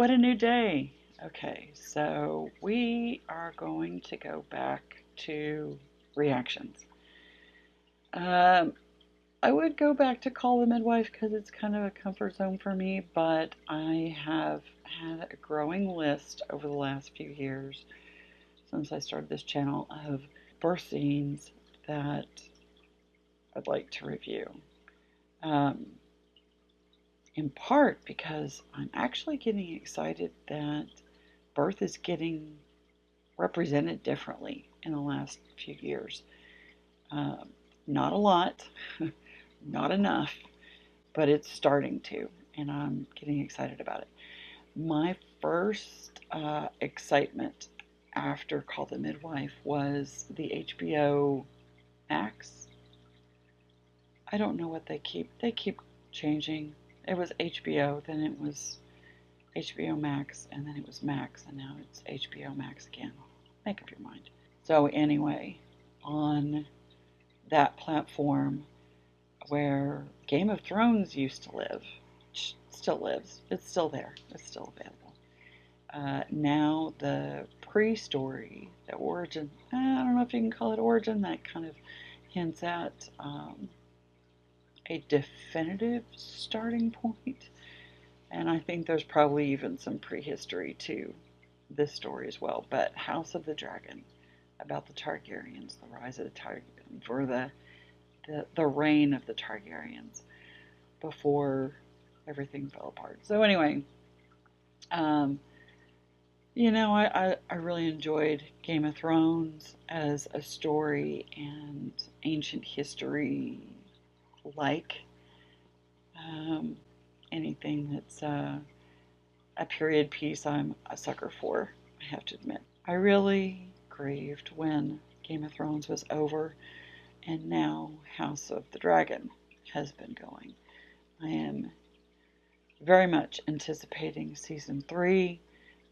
What a new day. Okay, so we are going to go back to reactions. Um, I would go back to Call the Midwife because it's kind of a comfort zone for me, but I have had a growing list over the last few years since I started this channel of birth scenes that I'd like to review. Um, in part because I'm actually getting excited that birth is getting represented differently in the last few years. Um, Not a lot, not enough, but it's starting to, and I'm getting excited about it. My first excitement after Call the Midwife was the HBO Max. I don't know what they keep changing. It was HBO, then it was HBO Max, and then it was Max, and now it's HBO Max again. Make up your mind. So anyway, on that platform where Game of Thrones used to live, which still lives, it's still there, it's still available. Now the pre-story, the origin, I don't know if you can call it origin, that kind of hints at a definitive starting point. And I think there's probably even some prehistory to this story as well. But House of the Dragon, about the Targaryens, the rise of the Targaryens, or the reign of the Targaryens before everything fell apart. So anyway, I really enjoyed Game of Thrones as a story and ancient history like. Anything that's a period piece, I'm a sucker for, I have to admit. I really grieved when Game of Thrones was over and now House of the Dragon has been going. I am very much anticipating season 3.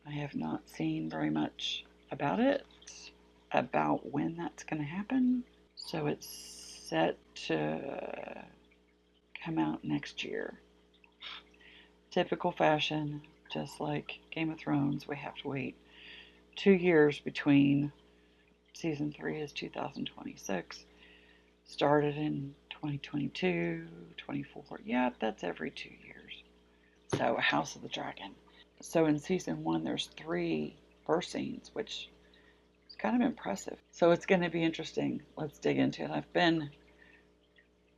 I have not seen very much about it, about when that's going to happen. So it's set to come out next year. Typical fashion, just like Game of Thrones, we have to wait 2 years between. Season 3 is 2026. Started in 2022, 24. Yeah, that's every 2 years. So, House of the Dragon. So, in season 1, there's 3 birth scenes, which is kind of impressive. So, it's going to be interesting. Let's dig into it. I've been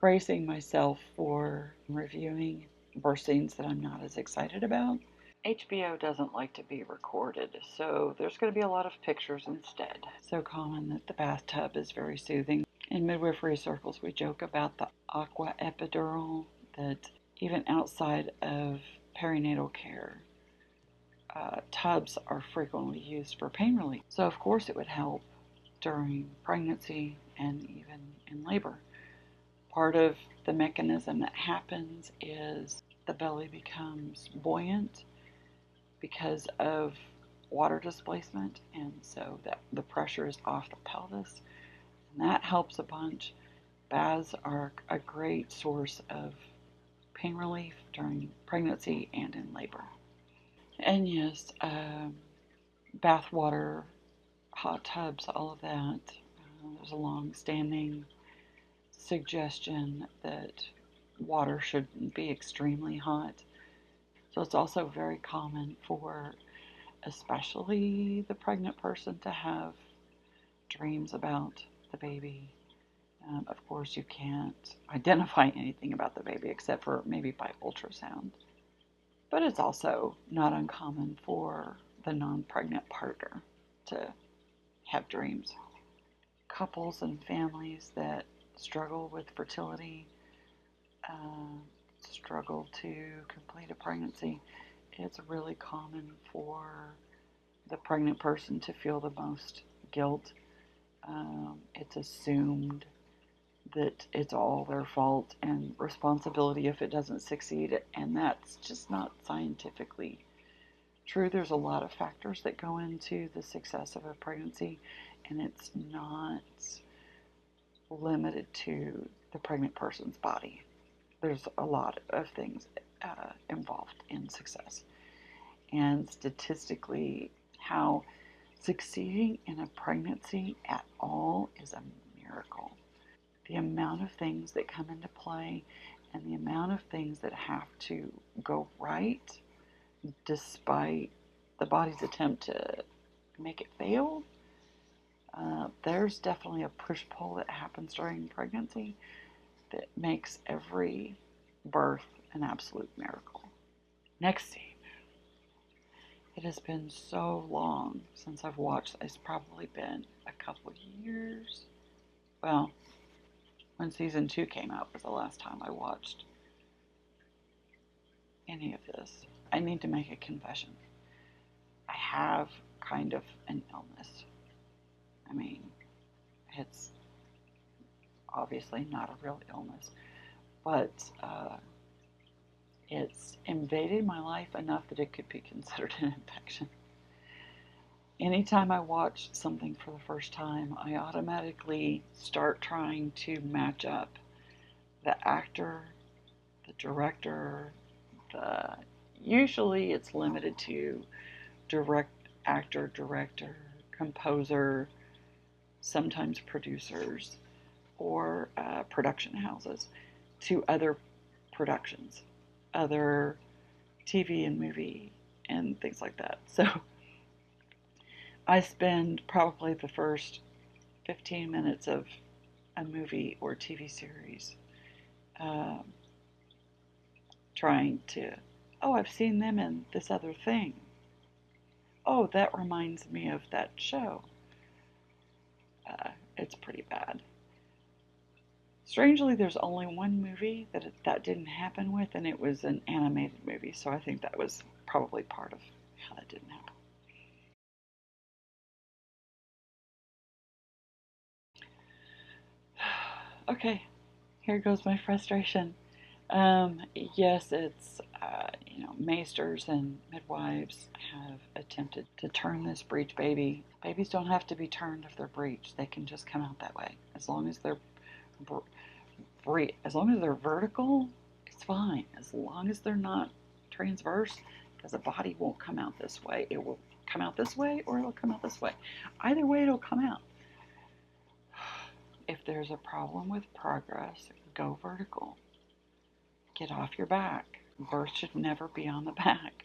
bracing myself for reviewing birth scenes that I'm not as excited about. HBO doesn't like to be recorded, so there's going to be a lot of pictures instead. So common that the bathtub is very soothing. In midwifery circles, we joke about the aqua epidural, that even outside of perinatal care, tubs are frequently used for pain relief. So of course it would help during pregnancy and even in labor. Part of the mechanism that happens is the belly becomes buoyant because of water displacement, and so that the pressure is off the pelvis, and that helps a bunch. Baths are a great source of pain relief during pregnancy and in labor. And yes, bath water, hot tubs, all of that. There's a long-standing suggestion that water shouldn't be extremely hot. So it's also very common for especially the pregnant person to have dreams about the baby. Of course, you can't identify anything about the baby except for maybe by ultrasound. But it's also not uncommon for the non-pregnant partner to have dreams. Couples and families that struggle with fertility, struggle to complete a pregnancy, it's really common for the pregnant person to feel the most guilt. It's assumed that it's all their fault and responsibility if it doesn't succeed, and that's just not scientifically true. There's a lot of factors that go into the success of a pregnancy, and it's not limited to the pregnant person's body. There's a lot of things involved in success. and statistically how succeeding in a pregnancy at all is a miracle. The amount of things that come into play and the amount of things that have to go right despite the body's attempt to make it fail. There's definitely a push-pull that happens during pregnancy that makes every birth an absolute miracle. Next scene. It has been so long since I've watched. It's probably been a couple of years. Well, when season 2 came out was the last time I watched any of this. I need to make a confession. I have kind of an illness. I mean, it's obviously not a real illness, but it's invaded my life enough that it could be considered an infection. Anytime I watch something for the first time, I automatically start trying to match up the actor, the director, usually it's limited to actor, director, composer, sometimes producers, or production houses, to other productions, other TV and movie and things like that. So I spend probably the first 15 minutes of a movie or TV series trying to, oh, I've seen them in this other thing. Oh, that reminds me of that show. It's pretty bad. Strangely, there's only one movie that didn't happen with, and it was an animated movie, so I think that was probably part of how that didn't happen. Okay, here goes my frustration. Yes, it's, maesters and midwives have attempted to turn this breech baby. Babies don't have to be turned if they're breech. They can just come out that way. As long as they're vertical, it's fine. As long as they're not transverse, because the body won't come out this way. It will come out this way or it'll come out this way. Either way, it'll come out. If there's a problem with progress, go vertical. Get off your back. Birth should never be on the back.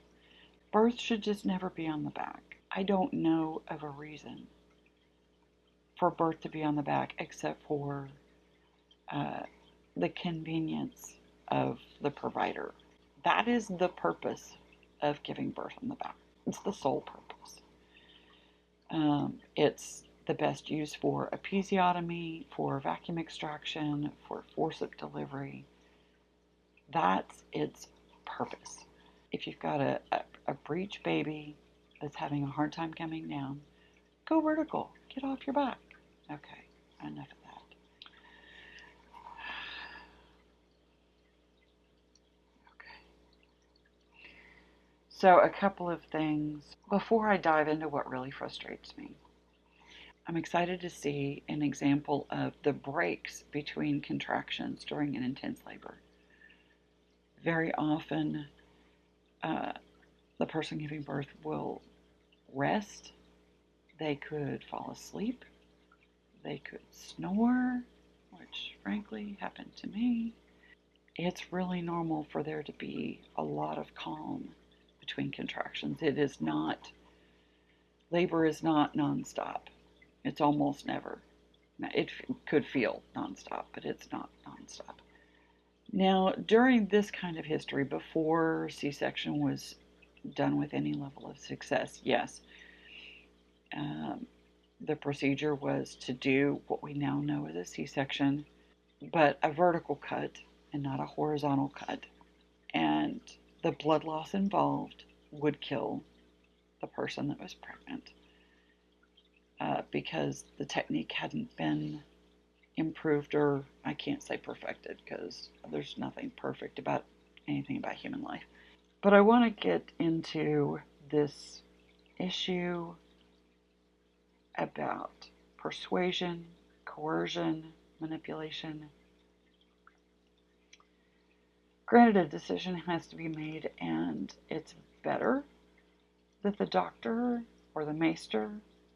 Birth should just never be on the back. I don't know of a reason for birth to be on the back except for the convenience of the provider. That is the purpose of giving birth on the back. It's the sole purpose. It's the best use for episiotomy, for vacuum extraction, for forceps delivery. That's its purpose. If you've got a breech baby that's having a hard time coming down, go vertical. Get off your back. Okay, enough of that. Okay. So a couple of things before I dive into what really frustrates me. I'm excited to see an example of the breaks between contractions during an intense labor. Very often, the person giving birth will rest. They could fall asleep. They could snore, which frankly happened to me. It's really normal for there to be a lot of calm between contractions. Labor is not nonstop. It's almost never. It could feel nonstop, but it's not nonstop. Now, during this kind of history, before C-section was done with any level of success, yes, the procedure was to do what we now know as a C-section, but a vertical cut and not a horizontal cut. And the blood loss involved would kill the person that was pregnant because the technique hadn't been improved, or I can't say perfected because there's nothing perfect about anything about human life. But I want to get into this issue about persuasion, coercion, manipulation. Granted, a decision has to be made, and it's better that the doctor or the maester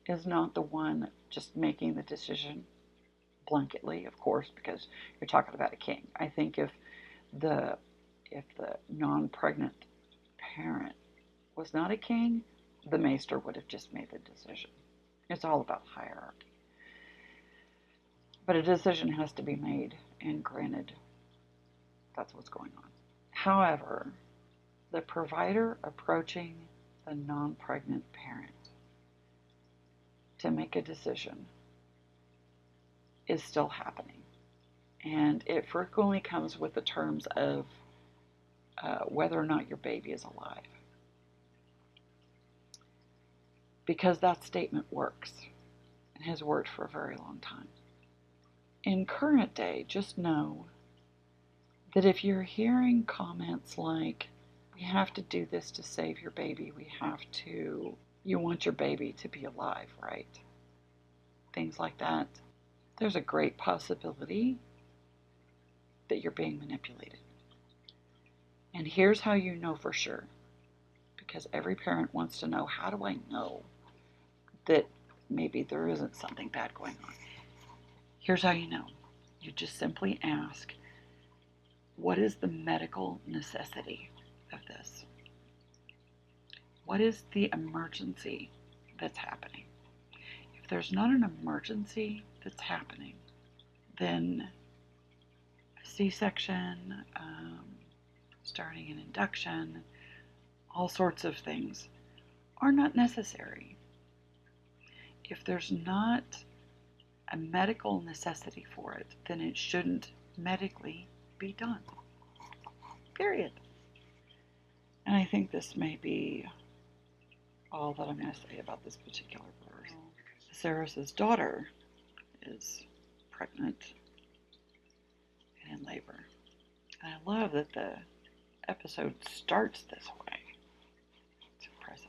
is not the one just making the decision blanketly, of course, because you're talking about a king. I think the if the non-pregnant parent was not a king, the maester would have just made the decision. It's all about hierarchy. But a decision has to be made, and granted, that's what's going on. However, the provider approaching the non-pregnant parent to make a decision is still happening. And it frequently comes with the terms of whether or not your baby is alive. Because that statement works and has worked for a very long time. In current day, just know that if you're hearing comments like, we have to do this to save your baby, you want your baby to be alive, right? Things like that. There's a great possibility that you're being manipulated. And here's how you know for sure. Because every parent wants to know, how do I know that maybe there isn't something bad going on? Here's how you know. You just simply ask, what is the medical necessity of this? What is the emergency that's happening? If there's not an emergency that's happening, then a C-section, starting an induction, all sorts of things are not necessary. If there's not a medical necessity for it, then it shouldn't medically be done. Period. And I think this may be all that I'm going to say about this particular verse. Sarah's daughter is pregnant and in labor. And I love that the episode starts this way. It's impressive.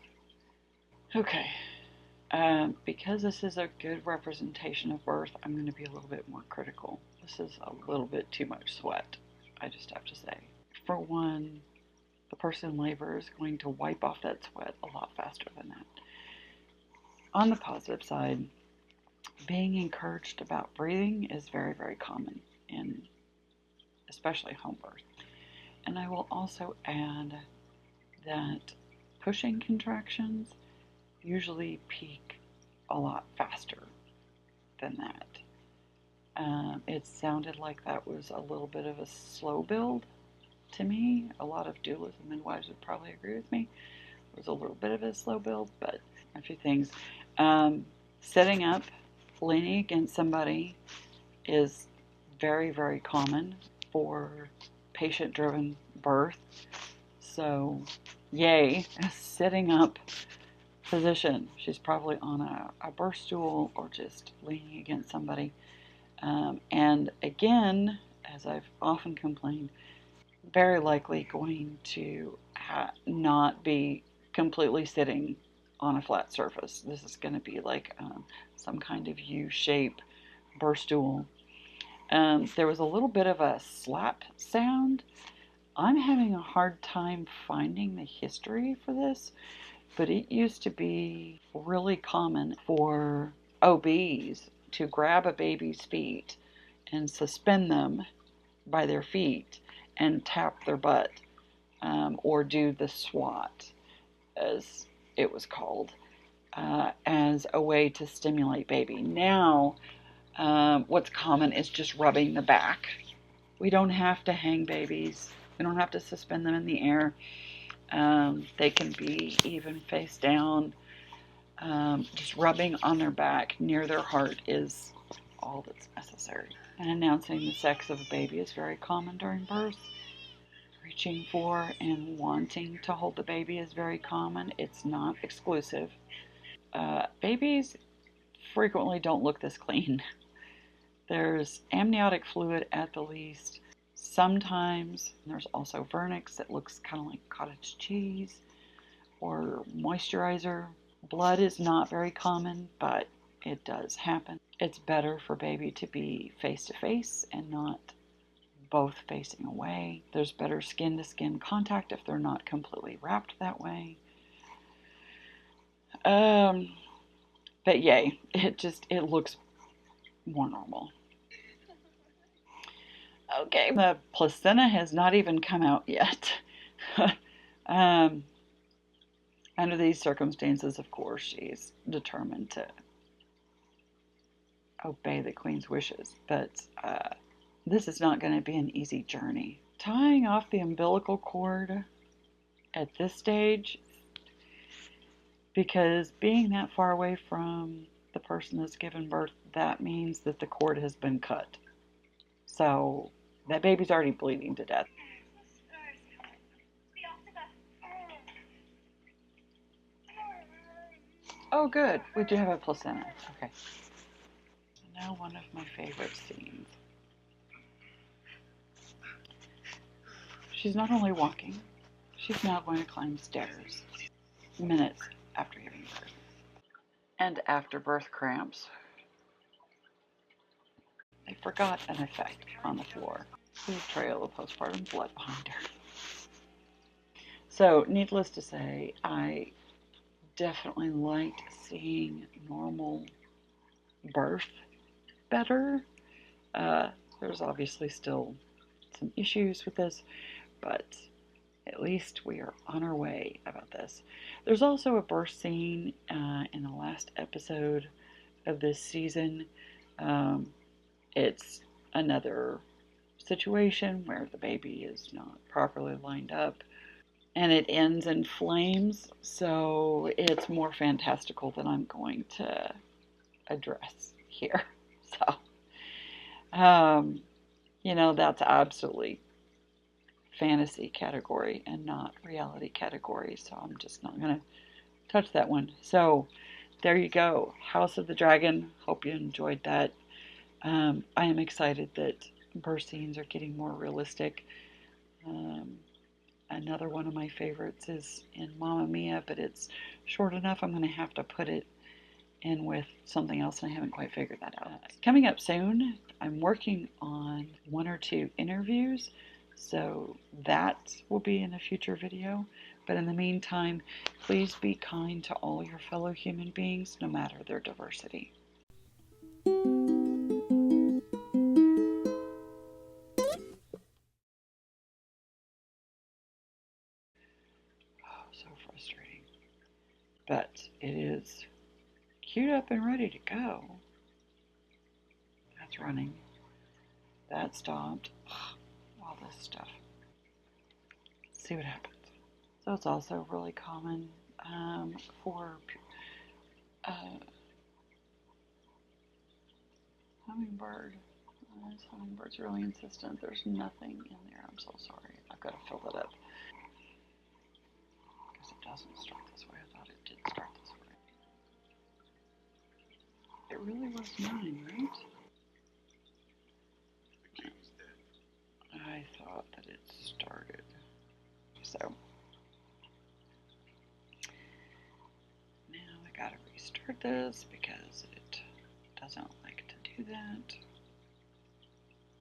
Okay. Because this is a good representation of birth, I'm going to be a little bit more critical. This is a little bit too much sweat, I just have to say. For one, the person in labor is going to wipe off that sweat a lot faster than that. On the positive side, being encouraged about breathing is very, very common in especially home birth. And I will also add that pushing contractions usually peak a lot faster than that. It sounded like that was a little bit of a slow build to me. A lot of doulas and midwives would probably agree with me. It was a little bit of a slow build, but a few things. Sitting up, leaning against somebody is very, very common for patient-driven birth. So, yay, a sitting up position. She's probably on a birth stool or just leaning against somebody. And again, as I've often complained, very likely going to not be completely sitting on a flat surface. This is going to be like some kind of U-shape birth stool. There was a little bit of a slap sound. I'm having a hard time finding the history for this, but it used to be really common for OBs to grab a baby's feet and suspend them by their feet and tap their butt, or do the swat, as it was called, as a way to stimulate baby. Now, what's common is just rubbing the back. We don't have to hang babies. We don't have to suspend them in the air. They can be even face down. Just rubbing on their back near their heart is all that's necessary. And announcing the sex of a baby is very common during birth. Reaching for and wanting to hold the baby is very common. It's not exclusive. Babies frequently don't look this clean. There's amniotic fluid at the least. Sometimes there's also vernix that looks kind of like cottage cheese or moisturizer. Blood is not very common, but it does happen. It's better for baby to be face to face and not both facing away. There's better skin to skin contact if they're not completely wrapped that way. But yay, it looks more normal. Okay, the placenta has not even come out yet. um, Under these circumstances, of course, she's determined to obey the queen's wishes, but this is not going to be an easy journey. Tying off the umbilical cord at this stage, because being that far away from the person that's given birth, that means that the cord has been cut. So that baby's already bleeding to death. Oh, good. We do have a placenta. Okay. Now one of my favorite scenes. She's not only walking, she's now going to climb stairs minutes after giving birth. And after birth cramps, they forgot an effect on the floor. There's a trail of postpartum blood behind her. So, needless to say, I definitely liked seeing normal birth better. There's obviously still some issues with this, but at least we are on our way about this. There's also a birth scene in the last episode of this season. It's another situation where the baby is not properly lined up and it ends in flames, so it's more fantastical than I'm going to address here. So, that's absolutely fantasy category and not reality category, so I'm just not going to touch that one. So, there you go. House of the Dragon. Hope you enjoyed that. I am excited that birth scenes are getting more realistic. Another one of my favorites is in Mamma Mia, but it's short enough I'm going to have to put it in with something else, and I haven't quite figured that out. Coming up soon, I'm working on 1 or 2 interviews, so that will be in a future video. But in the meantime, please be kind to all your fellow human beings, no matter their diversity. Oh, so frustrating. But it is queued up and ready to go. That's running. That stopped. All this stuff. Let's see what happens. So it's also really common for hummingbird. This hummingbird's really insistent. There's nothing in there. I'm so sorry. I've got to fill it up. Because it doesn't start this way. I thought it did start this way. It really was 9, right? I thought that it started. So now I gotta restart this because it doesn't like to do that.